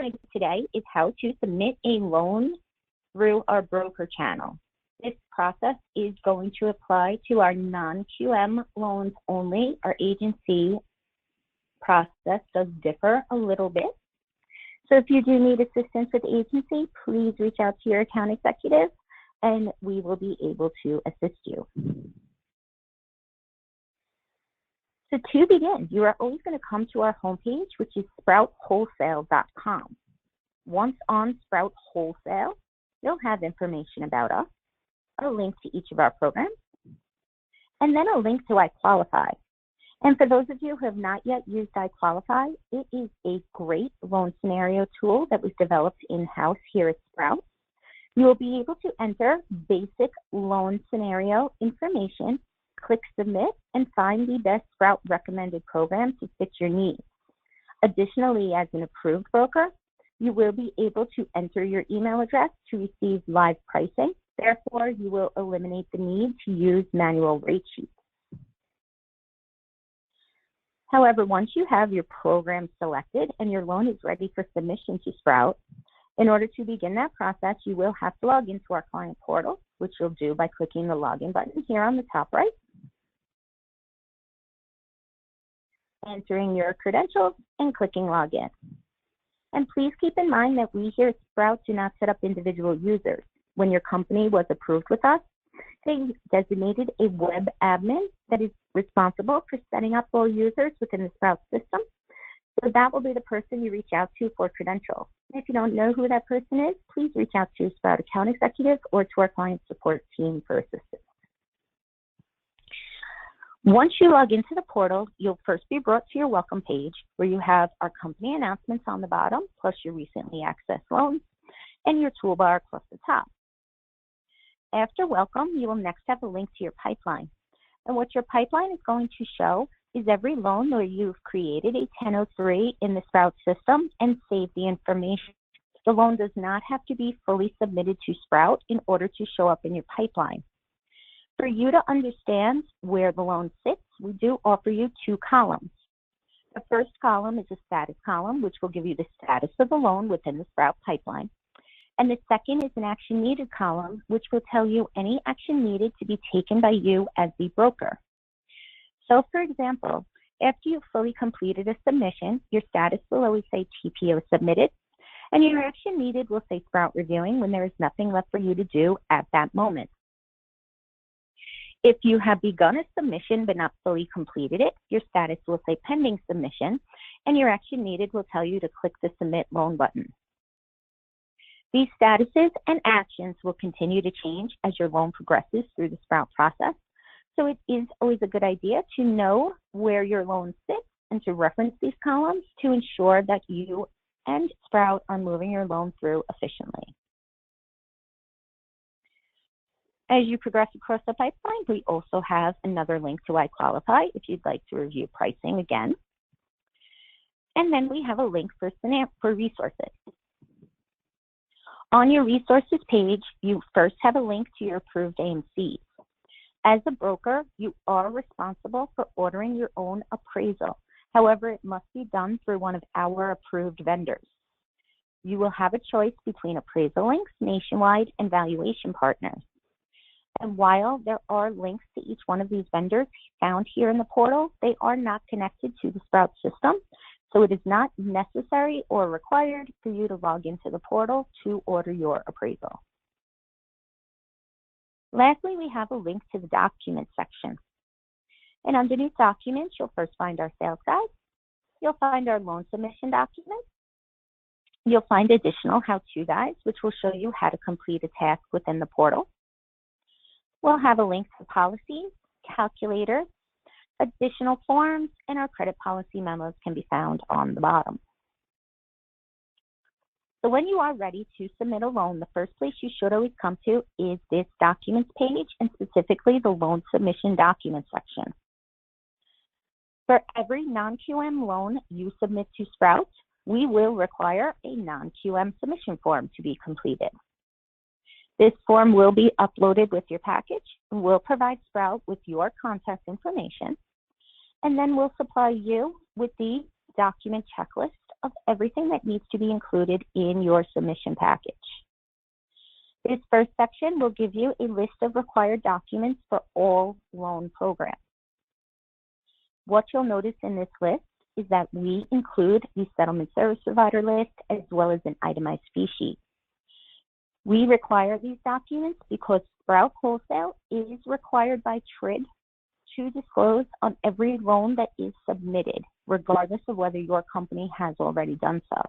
hearing today is how to submit a loan through our broker channel. This process is going to apply to our non-QM loans only. Our agency process does differ a little bit. So if you do need assistance with agency, please reach out to your account executive and we will be able to assist you. So to begin, you are always going to come to our homepage, which is sproutwholesale.com. Once on Sprout Wholesale, you'll have information about us, a link to each of our programs, and then a link to iQualify. And for those of you who have not yet used iQualify, it is a great loan scenario tool that was developed in-house here at Sprout. You will be able to enter basic loan scenario information, click submit, and find the best Sprout recommended program to fit your needs. Additionally, as an approved broker, you will be able to enter your email address to receive live pricing. Therefore, you will eliminate the need to use manual rate sheets. However, once you have your program selected and your loan is ready for submission to Sprout, in order to begin that process, you will have to log into our client portal, which you'll do by clicking the login button here on the top right, entering your credentials and clicking login. And please keep in mind that we here at Sprout do not set up individual users. When your company was approved with us, they designated a web admin that is responsible for setting up all users within the Sprout system. So that will be the person you reach out to for credentials. If you don't know who that person is, please reach out to Sprout account executive or to our client support team for assistance. Once you log into the portal, you'll first be brought to your welcome page where you have our company announcements on the bottom, plus your recently accessed loans, and your toolbar across the top. After welcome, you will next have a link to your pipeline. And what your pipeline is going to show is every loan where you've created a 1003 in the Sprout system and saved the information. The loan does not have to be fully submitted to Sprout in order to show up in your pipeline. For you to understand where the loan sits, we do offer you two columns. The first column is a status column, which will give you the status of the loan within the Sprout pipeline. And the second is an action needed column, which will tell you any action needed to be taken by you as the broker. So for example, after you've fully completed a submission, your status will always say TPO submitted, and your action needed will say Sprout reviewing when there is nothing left for you to do at that moment. If you have begun a submission but not fully completed it, your status will say pending submission, and your action needed will tell you to click the submit loan button. These statuses and actions will continue to change as your loan progresses through the Sprout process. So it is always a good idea to know where your loan sits and to reference these columns to ensure that you and Sprout are moving your loan through efficiently. As you progress across the pipeline, we also have another link to iQualify if you'd like to review pricing again. And then we have a link for resources. On your resources page, you first have a link to your approved AMCs. As a broker, you are responsible for ordering your own appraisal. However, it must be done through one of our approved vendors. You will have a choice between Appraisal Links, Nationwide, and Valuation Partners. And while there are links to each one of these vendors found here in the portal, they are not connected to the Sprout system. So it is not necessary or required for you to log into the portal to order your appraisal. Lastly, we have a link to the documents section. And underneath documents, you'll first find our sales guide. You'll find our loan submission document. You'll find additional how-to guides, which will show you how to complete a task within the portal. We'll have a link to policies, calculators, additional forms, and our credit policy memos can be found on the bottom. So when you are ready to submit a loan, the first place you should always come to is this documents page, and specifically the loan submission document section. For every non-QM loan you submit to Sprout, we will require a non-QM submission form to be completed. This form will be uploaded with your package, and will provide Sprout with your contact information, and then we'll supply you with the document checklist of everything that needs to be included in your submission package. This first section will give you a list of required documents for all loan programs. What you'll notice in this list is that we include the settlement service provider list as well as an itemized fee sheet. We require these documents because Sprout Wholesale is required by TRID to disclose on every loan that is submitted, regardless of whether your company has already done so.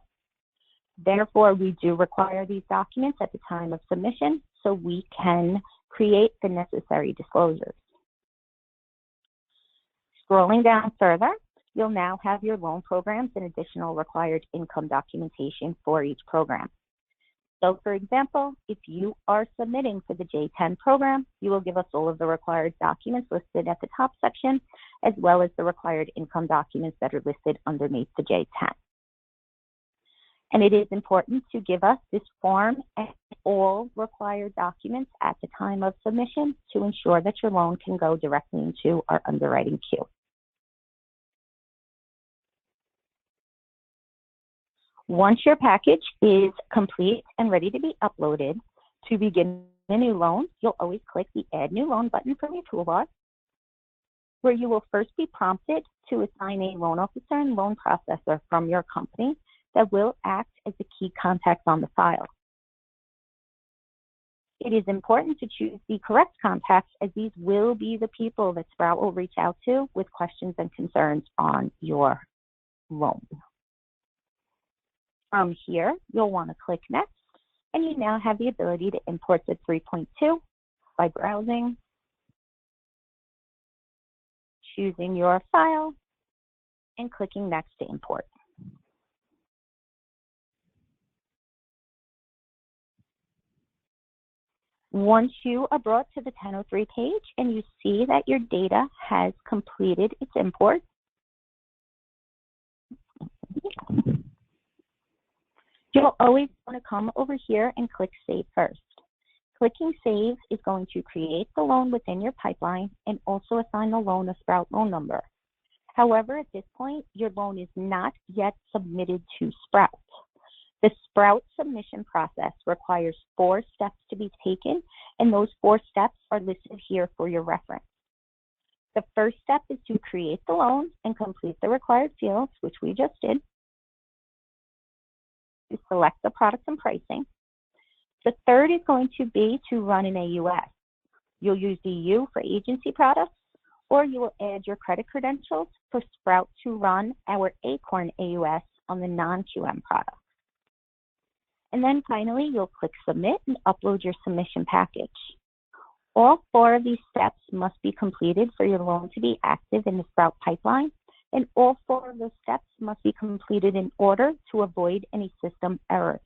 Therefore, we do require these documents at the time of submission so we can create the necessary disclosures. Scrolling down further, you'll now have your loan programs and additional required income documentation for each program. So for example, if you are submitting for the J10 program, you will give us all of the required documents listed at the top section, as well as the required income documents that are listed underneath the J10. And it is important to give us this form and all required documents at the time of submission to ensure that your loan can go directly into our underwriting queue. Once your package is complete and ready to be uploaded, to begin a new loan, you'll always click the Add New Loan button from your toolbar, where you will first be prompted to assign a loan officer and loan processor from your company that will act as a key contact on the file. It is important to choose the correct contacts, as these will be the people that Sprout will reach out to with questions and concerns on your loan. From here, you'll want to click Next, and you now have the ability to import the 3.2 by browsing, choosing your file, and clicking Next to import. Once you are brought to the 1003 page and you see that your data has completed its import, you'll always want to come over here and click Save first. Clicking Save is going to create the loan within your pipeline and also assign the loan a Sprout loan number. However, at this point, your loan is not yet submitted to Sprout. The Sprout submission process requires 4 steps to be taken, and those 4 steps are listed here for your reference. The first step is to create the loan and complete the required fields, which we just did. To select the products and pricing. The third is going to be to run an AUS. You'll use the U for agency products, or you will add your credit credentials for Sprout to run our Acorn AUS on the non-QM product. And then finally, you'll click Submit and upload your submission package. All 4 of these steps must be completed for your loan to be active in the Sprout pipeline, and all 4 of those steps must be completed in order to avoid any system errors.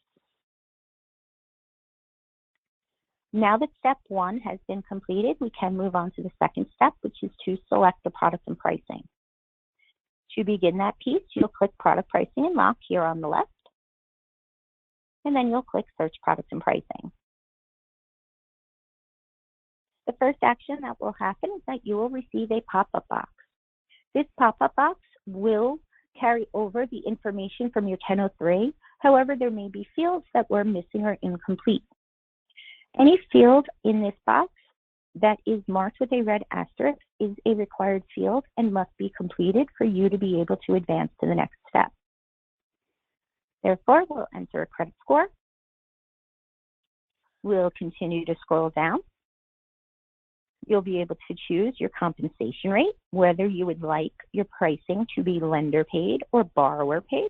Now that step 1 has been completed, we can move on to the second step, which is to select the product and pricing. To begin that piece, you'll click Product Pricing and Lock here on the left, and then you'll click Search Products and Pricing. The first action that will happen is that you will receive a pop-up box. This pop-up box will carry over the information from your 1003. However, there may be fields that were missing or incomplete. Any field in this box that is marked with a red asterisk is a required field and must be completed for you to be able to advance to the next step. Therefore, we'll enter a credit score. We'll continue to scroll down. You'll be able to choose your compensation rate, whether you would like your pricing to be lender paid or borrower paid.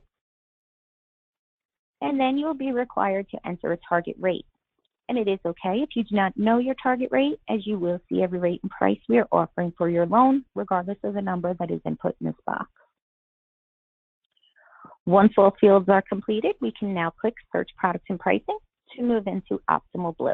And then you'll be required to enter a target rate. And it is okay if you do not know your target rate, as you will see every rate and price we are offering for your loan, regardless of the number that is input in this box. Once all fields are completed, we can now click Search Products and Pricing to move into Optimal Blue.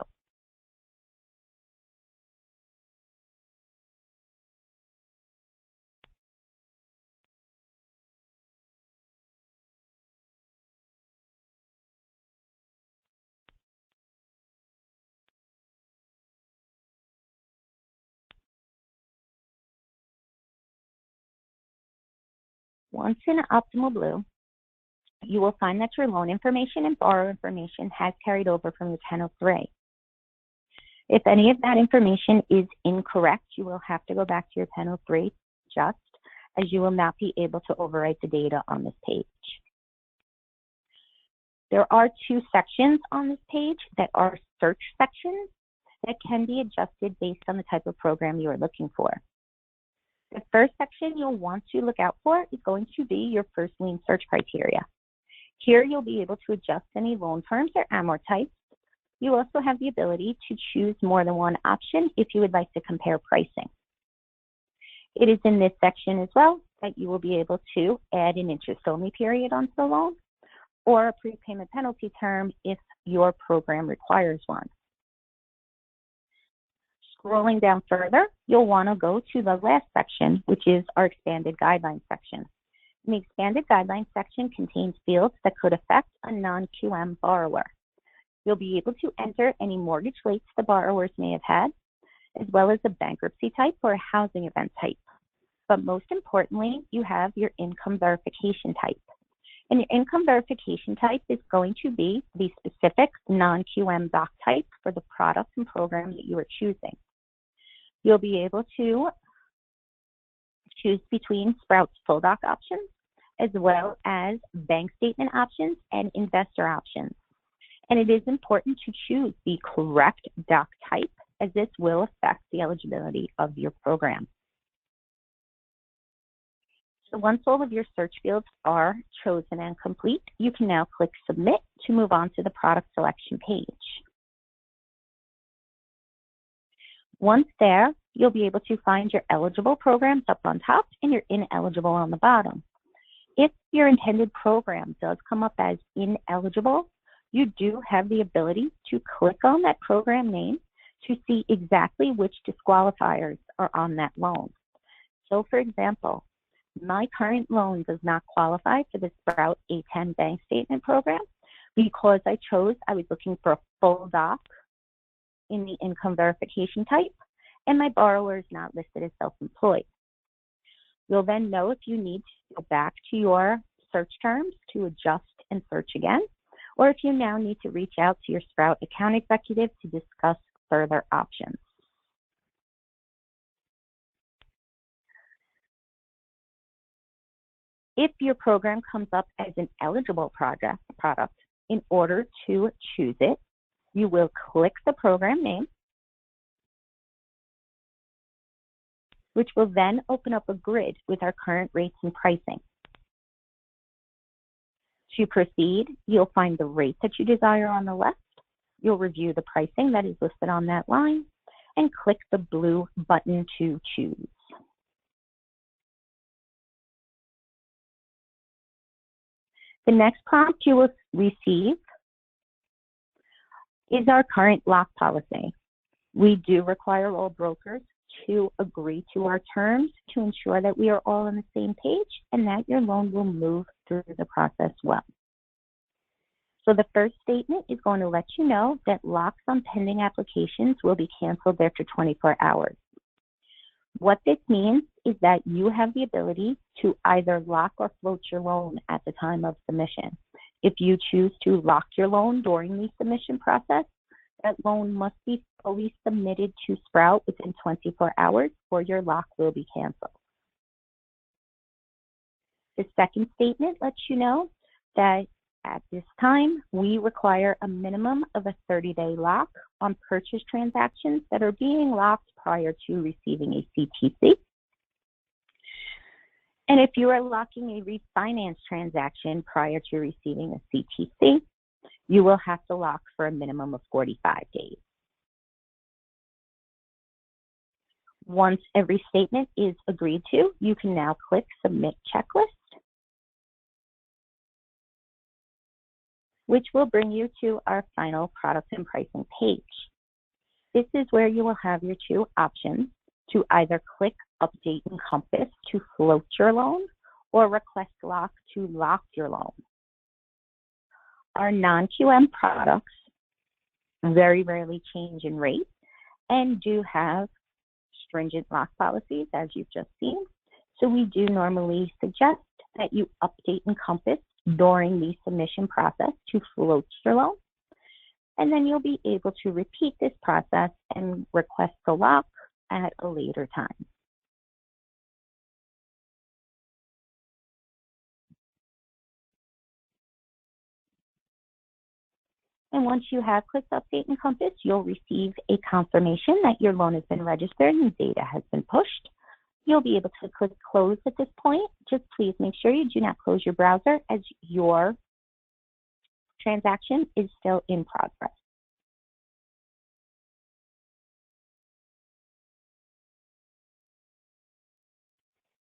Once in Optimal Blue, you will find that your loan information and borrower information has carried over from your 1003. If any of that information is incorrect, you will have to go back to your 1003 just as you will not be able to overwrite the data on this page. There are two sections on this page that are search sections that can be adjusted based on the type of program you are looking for. The first section you'll want to look out for is going to be your first lien search criteria. Here you'll be able to adjust any loan terms or amort types. You also have the ability to choose more than one option if you would like to compare pricing. It is in this section as well that you will be able to add an interest-only period onto the loan or a prepayment penalty term if your program requires one. Scrolling down further, you'll want to go to the last section, which is our expanded guidelines section. The expanded guidelines section contains fields that could affect a non-QM borrower. You'll be able to enter any mortgage rates the borrowers may have had, as well as a bankruptcy type or a housing event type. But most importantly, you have your income verification type. And your income verification type is going to be the specific non-QM doc type for the product and program that you are choosing. You'll be able to choose between Sprout's full doc options, as well as bank statement options and investor options. And it is important to choose the correct doc type, as this will affect the eligibility of your program. So once all of your search fields are chosen and complete, you can now click Submit to move on to the product selection page. Once there, you'll be able to find your eligible programs up on top and your ineligible on the bottom. If your intended program does come up as ineligible, you do have the ability to click on that program name to see exactly which disqualifiers are on that loan. So for example, my current loan does not qualify for the Sprout A10 bank statement program because I was looking for a full doc in the income verification type, and my borrower is not listed as self-employed. You'll then know if you need to go back to your search terms to adjust and search again, or if you now need to reach out to your Sprout account executive to discuss further options. If your program comes up as an eligible product, in order to choose it, you will click the program name, which will then open up a grid with our current rates and pricing. To proceed, you'll find the rate that you desire on the left. You'll review the pricing that is listed on that line and click the blue button to choose. The next prompt you will receive is our current lock policy. We do require all brokers to agree to our terms to ensure that we are all on the same page and that your loan will move through the process well. So the first statement is going to let you know that locks on pending applications will be canceled after 24 hours. What this means is that you have the ability to either lock or float your loan at the time of submission. If you choose to lock your loan during the submission process, that loan must be fully submitted to Sprout within 24 hours or your lock will be canceled. The second statement lets you know that at this time, we require a minimum of a 30-day lock on purchase transactions that are being locked prior to receiving a CTC. And if you are locking a refinance transaction prior to receiving a CTC, you will have to lock for a minimum of 45 days. Once every statement is agreed to, you can now click Submit Checklist, which will bring you to our final product and pricing page. This is where you will have your two options to either click Update Encompass to float your loan or Request Lock to lock your loan. Our non-QM products very rarely change in rate and do have stringent lock policies, as you've just seen. So we do normally suggest that you update Encompass during the submission process to float your loan, and then you'll be able to repeat this process and request the lock at a later time. And once you have clicked Update Encompass, you'll receive a confirmation that your loan has been registered and data has been pushed. You'll be able to click Close at this point. Just please make sure you do not close your browser as your transaction is still in progress.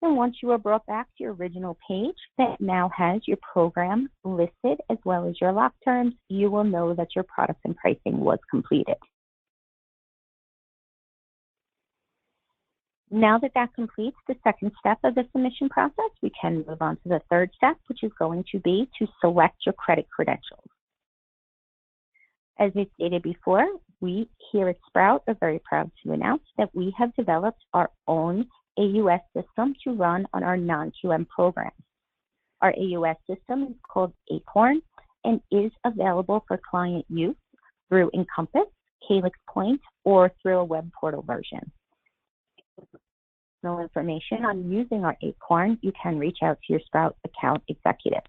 And once you are brought back to your original page that now has your program listed as well as your lock terms, you will know that your product and pricing was completed. Now that that completes the second step of the submission process, we can move on to the third step, which is going to be to select your credit credentials. As we stated before, we here at Sprout are very proud to announce that we have developed our own AUS system to run on our non-QM programs. Our AUS system is called Acorn and is available for client use through Encompass, Calyx Point, or through a web portal version. No information on using our Acorn, you can reach out to your Sprout account executive.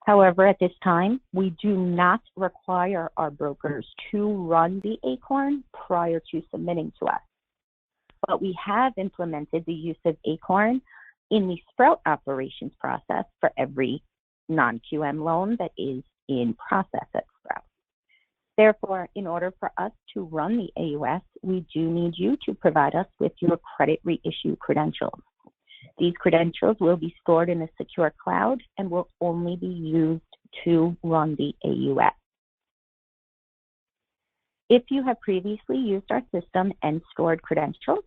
However, at this time, we do not require our brokers to run the Acorn prior to submitting to us. But we have implemented the use of Acorn in the Sprout operations process for every non-QM loan that is in process at Sprout. Therefore, in order for us to run the AUS, we do need you to provide us with your credit reissue credentials. These credentials will be stored in a secure cloud and will only be used to run the AUS. If you have previously used our system and stored credentials,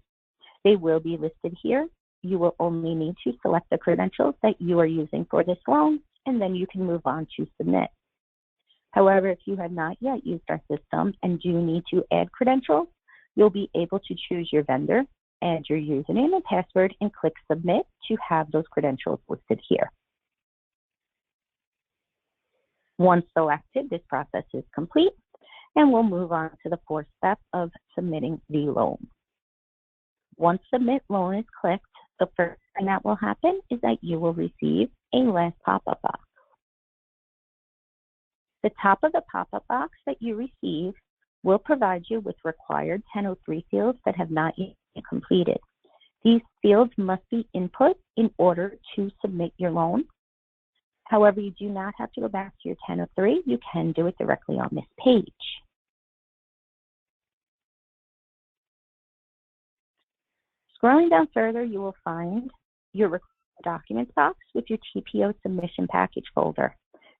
they will be listed here. You will only need to select the credentials that you are using for this loan, and then you can move on to submit. However, if you have not yet used our system and do need to add credentials, you'll be able to choose your vendor, add your username and password, and click Submit to have those credentials listed here. Once selected, this process is complete, and we'll move on to the fourth step of submitting the loan. Once Submit Loan is clicked, the first thing that will happen is that you will receive a last pop-up box. The top of the pop-up box that you receive will provide you with required 1003 fields that have not yet been completed. These fields must be input in order to submit your loan. However, you do not have to go back to your 1003. You can do it directly on this page. Scrolling down further, you will find your documents box with your TPO submission package folder.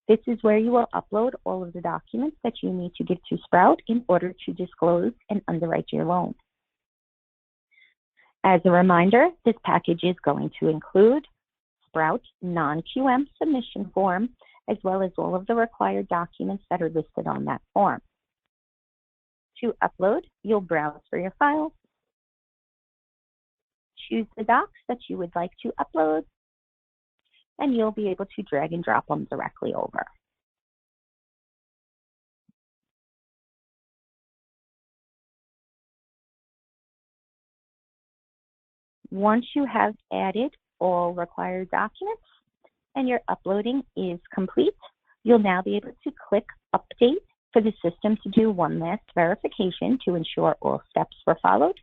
This is where you will upload all of the documents that you need to give to Sprout in order to disclose and underwrite your loan. As a reminder, this package is going to include Sprout non-QM submission form, as well as all of the required documents that are listed on that form. To upload, you'll browse for your files, choose the docs that you would like to upload, and you'll be able to drag and drop them directly over. Once you have added all required documents and your uploading is complete, you'll now be able to click Update for the system to do one last verification to ensure all steps were followed.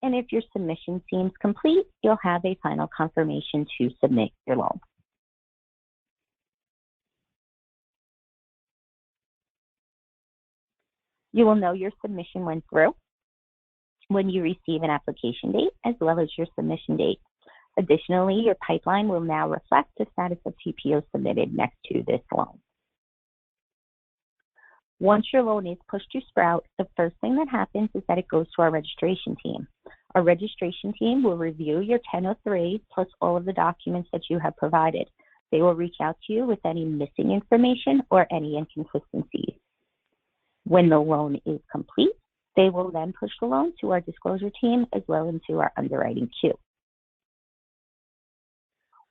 And if your submission seems complete, you'll have a final confirmation to submit your loan. You will know your submission went through when you receive an application date as well as your submission date. Additionally, your pipeline will now reflect the status of TPO submitted next to this loan. Once your loan is pushed to Sprout, the first thing that happens is that it goes to our registration team. Our registration team will review your 1003 plus all of the documents that you have provided. They will reach out to you with any missing information or any inconsistencies. When the loan is complete, they will then push the loan to our disclosure team as well as to our underwriting queue.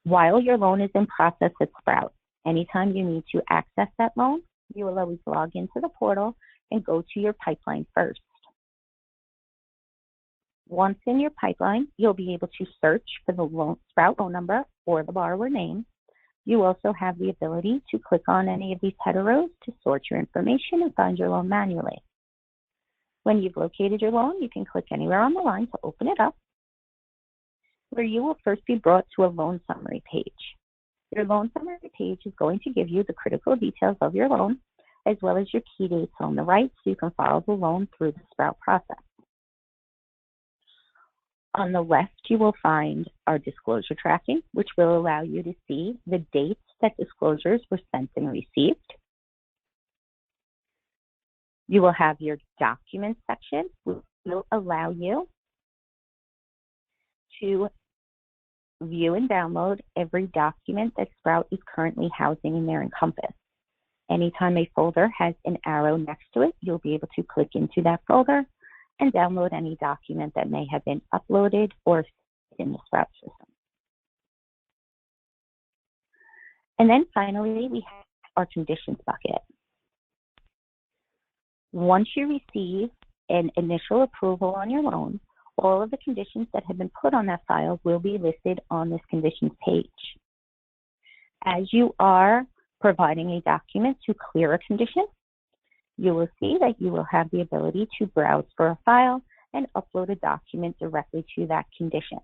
While your loan is in process at Sprout, anytime you need to access that loan, you will always log into the portal and go to your pipeline first. Once in your pipeline, you'll be able to search for the Sprout loan number or the borrower name. You also have the ability to click on any of these header rows to sort your information and find your loan manually. When you've located your loan, you can click anywhere on the line to open it up, where you will first be brought to a loan summary page. Your loan summary page is going to give you the critical details of your loan, as well as your key dates on the right, so you can follow the loan through the Sprout process. On the left, you will find our disclosure tracking, which will allow you to see the dates that disclosures were sent and received. You will have your documents section, which will allow you to view and download every document that Sprout is currently housing in their Encompass. Anytime a folder has an arrow next to it, you'll be able to click into that folder and download any document that may have been uploaded or in the Sprout system. And then finally, we have our conditions bucket. Once you receive an initial approval on your loan, all of the conditions that have been put on that file will be listed on this conditions page. As you are providing a document to clear a condition, you will see that you will have the ability to browse for a file and upload a document directly to that condition.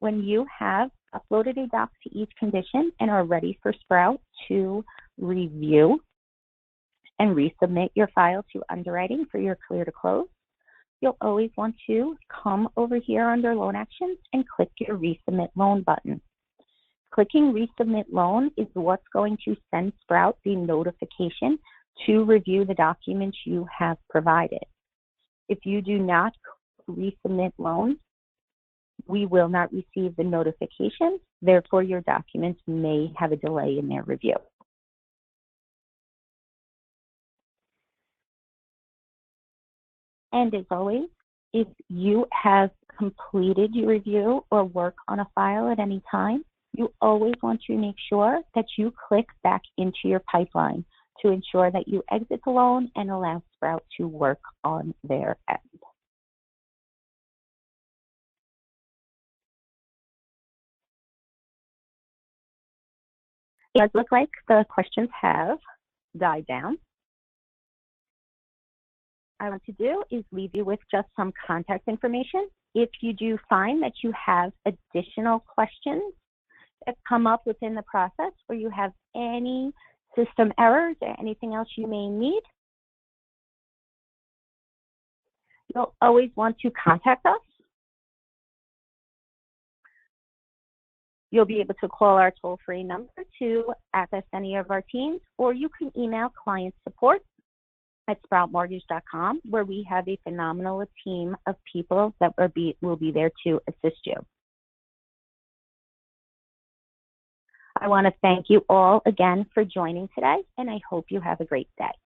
When you have uploaded a doc to each condition and are ready for Sprout to review and resubmit your file to underwriting for your clear to close, you'll always want to come over here under Loan Actions and click your Resubmit Loan button. Clicking Resubmit Loan is what's going to send Sprout the notification to review the documents you have provided. If you do not resubmit loan, we will not receive the notification. Therefore, your documents may have a delay in their review. And as always, if you have completed your review or work on a file at any time, you always want to make sure that you click back into your pipeline to ensure that you exit the loan and allow Sprout to work on their end. It does look like the questions have died down. I want to do is leave you with just some contact information. If you do find that you have additional questions that come up within the process, or you have any system errors or anything else you may need, you'll always want to contact us. You'll be able to call our toll-free number to access any of our teams, or you can email client support at sproutmortgage.com, where we have a phenomenal team of people that will be there to assist you. I want to thank you all again for joining today, and I hope you have a great day.